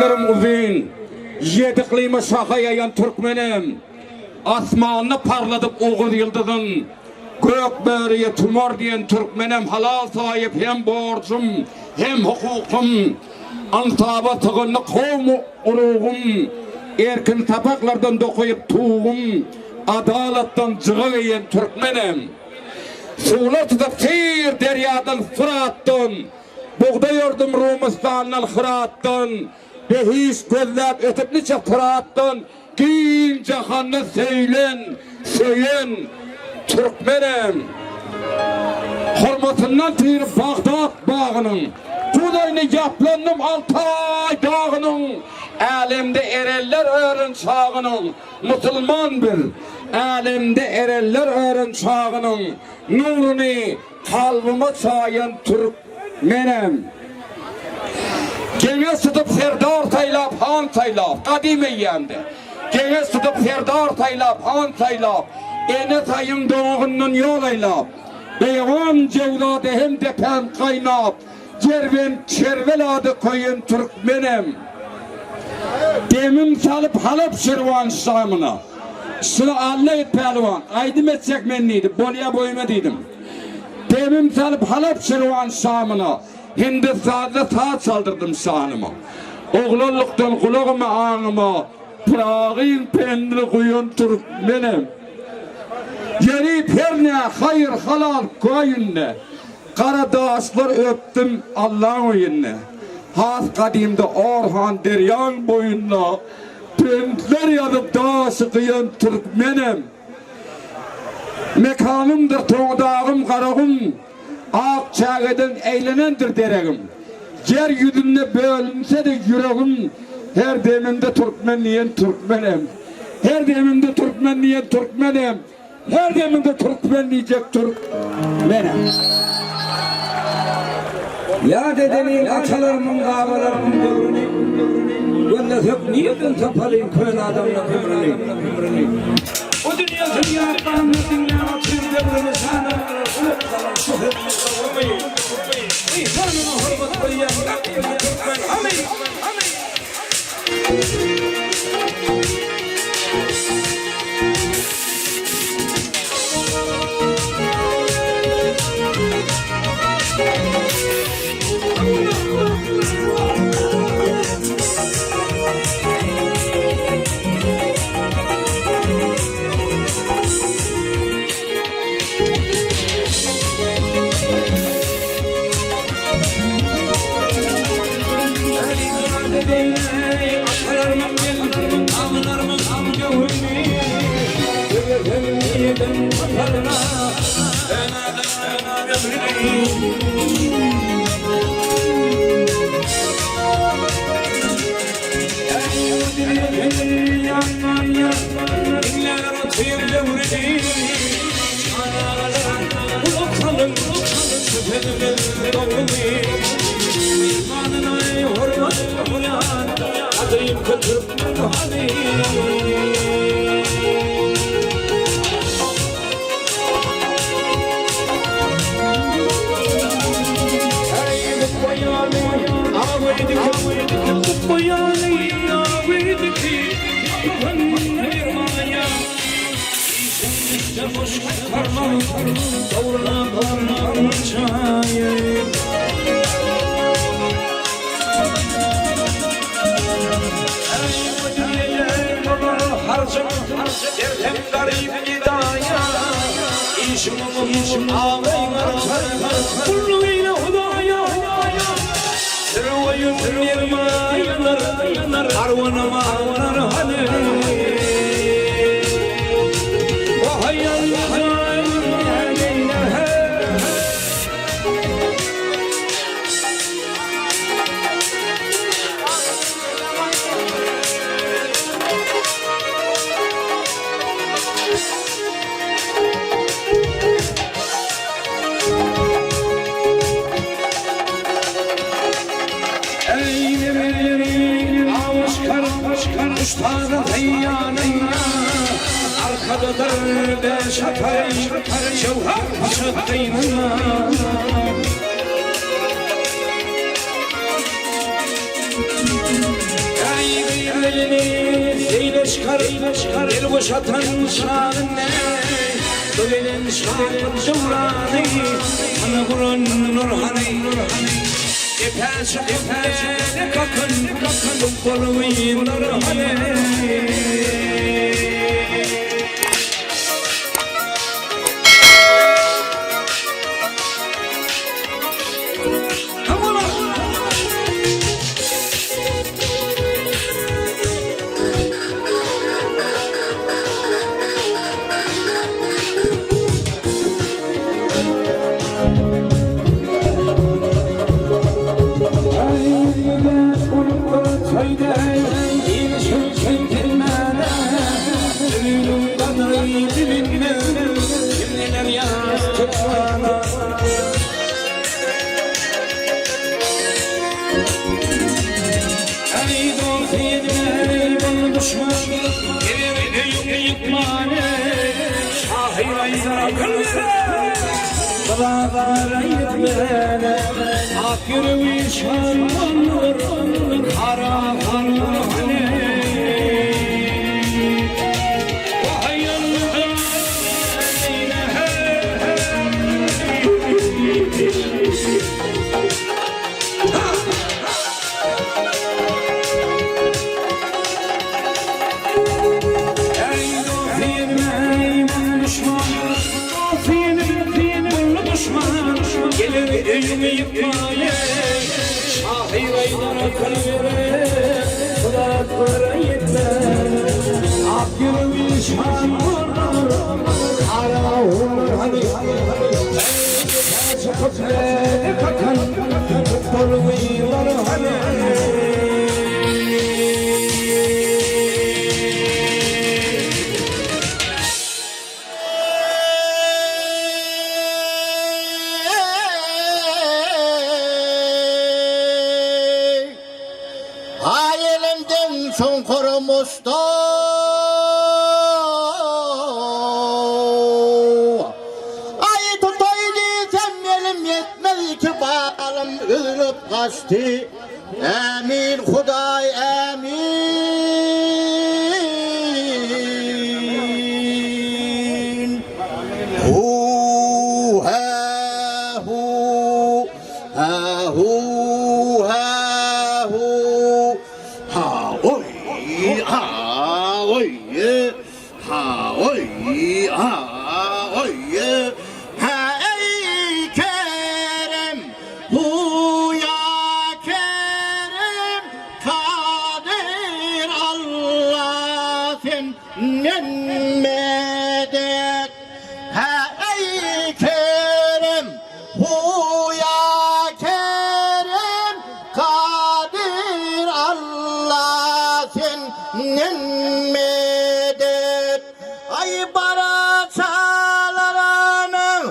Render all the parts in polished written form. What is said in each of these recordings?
Ayaklarım uzun, yedikliyime şaka yayan Türkmenim. Asmanını parladıp oğuz yıldızın, gök böreğe tumor diyen Türkmenim. Halal sahip hem borcum hem hukukum. Ansaba tığınlı kovmu uruğum, erkin tabaklardan dokuyup tuğum, adalattan cığı yiyen Türkmenim. Suğla tutup seyir deryadan Fırat'tan, buğday yordum Rumistan'dan Hırat'tan, behiş gözlep ötüp nice Fırat'tan, giyin cahanını söylen Türkmenim. Hürmetinden tiyirip Bağdat bağının, Kudayını yaplandım Altay dağının, alemde ereller öğren çağının, Müslüman bir, alemde ereller öğren çağının, nurunu kalbime çayan Türkmenim. Gene sıtıp serdar taylap, han taylap, kadime yendi. Gene sıtıp serdar taylap, han taylap, ene tayın doğunun yol aylap. Beyvan cevladı hem de pem kaynap, cerven çerveladı koyun Türkmenim. Demim salıp Halep şirvan şamına. Şunu Allah et pehlivan, aydım etsek menniydi, bolya boyuma dedim. Demim salıp Halep şirvan şamına, Hindistan'da taç saldırdım şanıma. Oğlanlıktan kulağıma ağıma, Prağın pendiri koyun Türkmenim. Yeri perne, hayır halal koyunne. Karadaşlar öptüm Allah'ın oyunne. Has kadimde Orhan deryan boyunla, pendler yanıp daşı kıyan Türkmenim. Mekanımdır toğdağım karağım, ak çağıdan eğlenendir deregim. Yeryüzünde bölünse de yüreğim, her deminde Türkmenliyen Türkmenim. Her deminde Türkmenliyen Türkmenim. Her deminde Türkmenleyecek Türkmenim. Ya dedenin atalarımın ağalarımın ömrünü, gönlesip niyeden sapalayım kölen adamla ömrünü. O dünyasını yapmanını dinle atayım devrimi sana. İnsanına hürmet koyuyan Türkmen. Amin. Arkada derde şatay, şevhar paşa kıynına. çıkar el boşatan şanine Dövelen şanın cevranı Ana buran nurhanı Eperçe de kakın Bolu'yu nurhanı Akırmış harmanlar Kara harmane Elimi yıkmaya Şahir aylara kalvere Kulaklara yetmez Akgülmüş harmanlar Ara olur hani Çıkıp ne kakan Doluylar hani Son korumuştu Ay tutaydı temmelim yetmedi ki bağım ölüp kaçtı Emin Huday emin Hu ha hu ha hu ha hu ha oy ha oy ha oy ha oy ha ey Kerem hu ya Kerem kadir Allah senden medet ha ey Kerem hu ya Kerem kadir Allah senden medet ay baraçalarının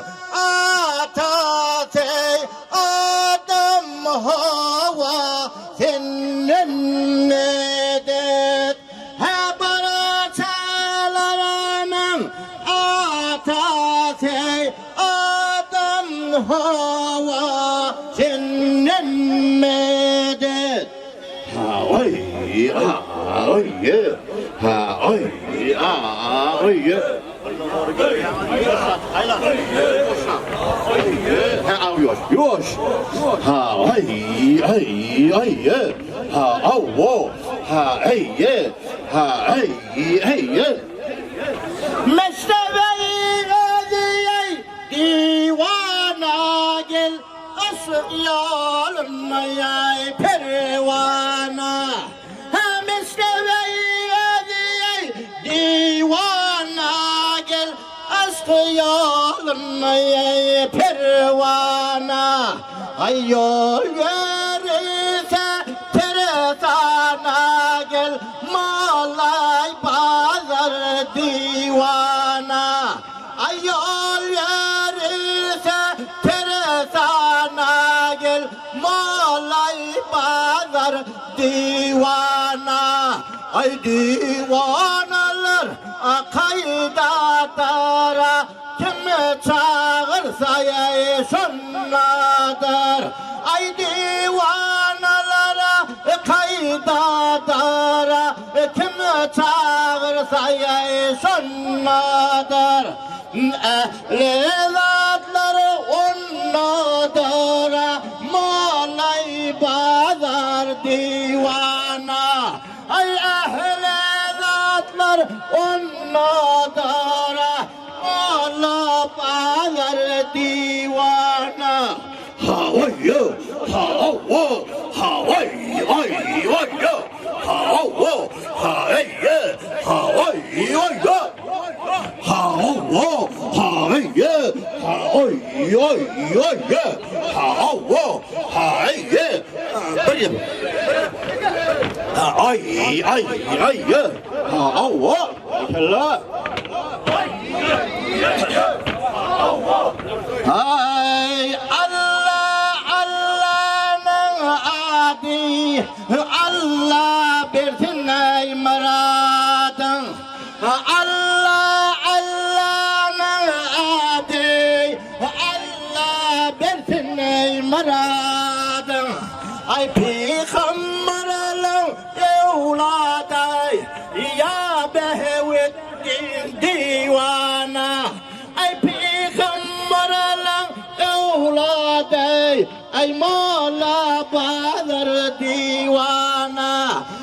atası adam hava senden medet ha baraçalarının atası adam hava senden medet ha oy ha oy ha oy ha oy ha yoş ha oy ha avvo ha ey ha ey Meşteveyi ödeyey divana gel Aşık yoluna yay pervana Ha meşteveyi ödeyey divana gel Aşık yoluna yay pervana Ay yol verirse teresana gel Malay pazar divana Ay yol verirse teresana gel Malay pazar divana Ay divanalar kayda dara Kim çağırsa yaşanmadır Ay divanalara kayda dara Kim çağırsa ay sonnadır ehli zatları onnadır malay bazar divana ay ehli zatlar onnadır malay bazar divana Havayı, hava, havayı, havayı, hava, havayı, havayı, hava, havayı, havayı, hava, havayı. Benim. Ay, hava, kella. Ay Allah Allah'ın adi Allah versin ey muradın Allah Allah'ın adi Allah versin ey muradın ay peygamberler evladı ya behvettin divana ay peygamberler evladı ay mola bazar divana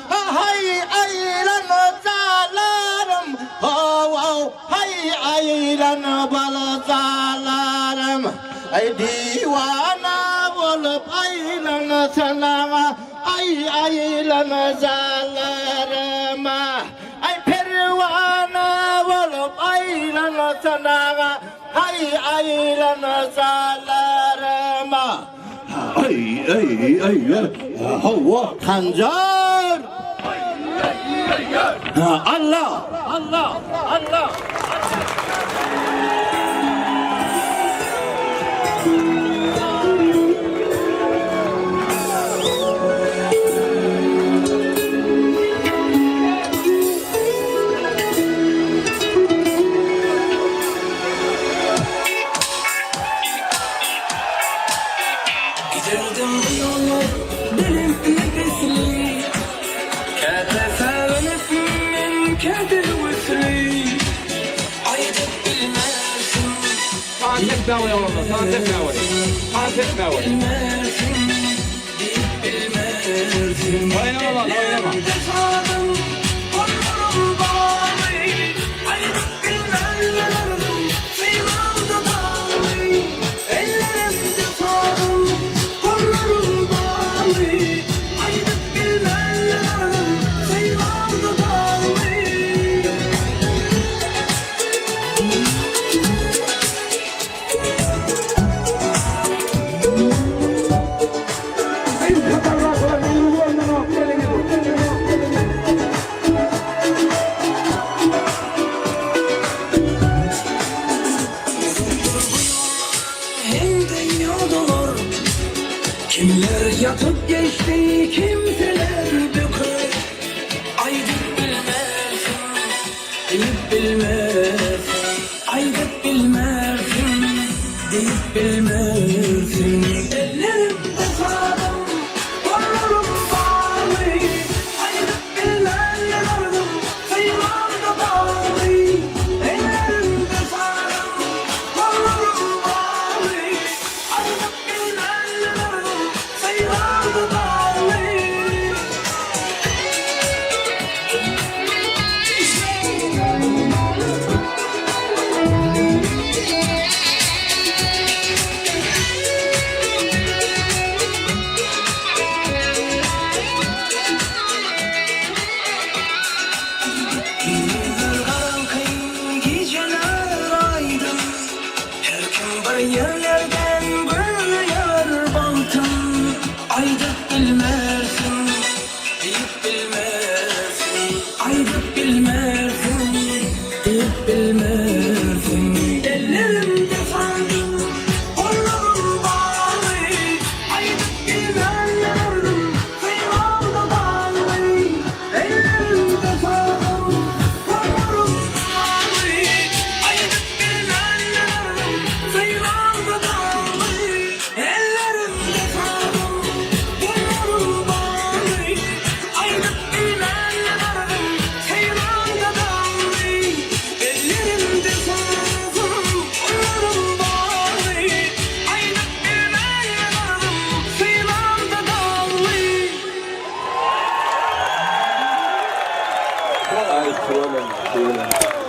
hay aylan zalarım oh hay aylan balzalarım ay divana olup aylan sana ay aylan zalarım ay pervana olup aylan sana ay aylan zalarıma Ay, hava. Kancar Allah. Giderdim bu yolu benim nefesli Ketefevnif min kedir vüsli Aydık bilmezsin Tantep davul oğlum, tantep davul. Tantep davul. Bilmezsin Deyip bilmezsin Oynama lan, oynama. Defadım Kollarım bağlı Aydık bilmezsin Seyvalda bağlı Ellerim defadım Kollarım bağlı Aydık bilmezsin Seyvalda bağlı Hem dünyadılar Kimler yatıp geçti kimseler bükür Aydık bilmezsin Deyip bilmezsin Aydık bilmezsin Deyip bilmezsin Ellerim defadım Kollarım bağlı Aydık bilmezsin Sayılarda bağlı Ellerim defadım Kollarım bağlı Aydık bilmezsin Sayılarda bağlı Ay tuvalım, tuvalım.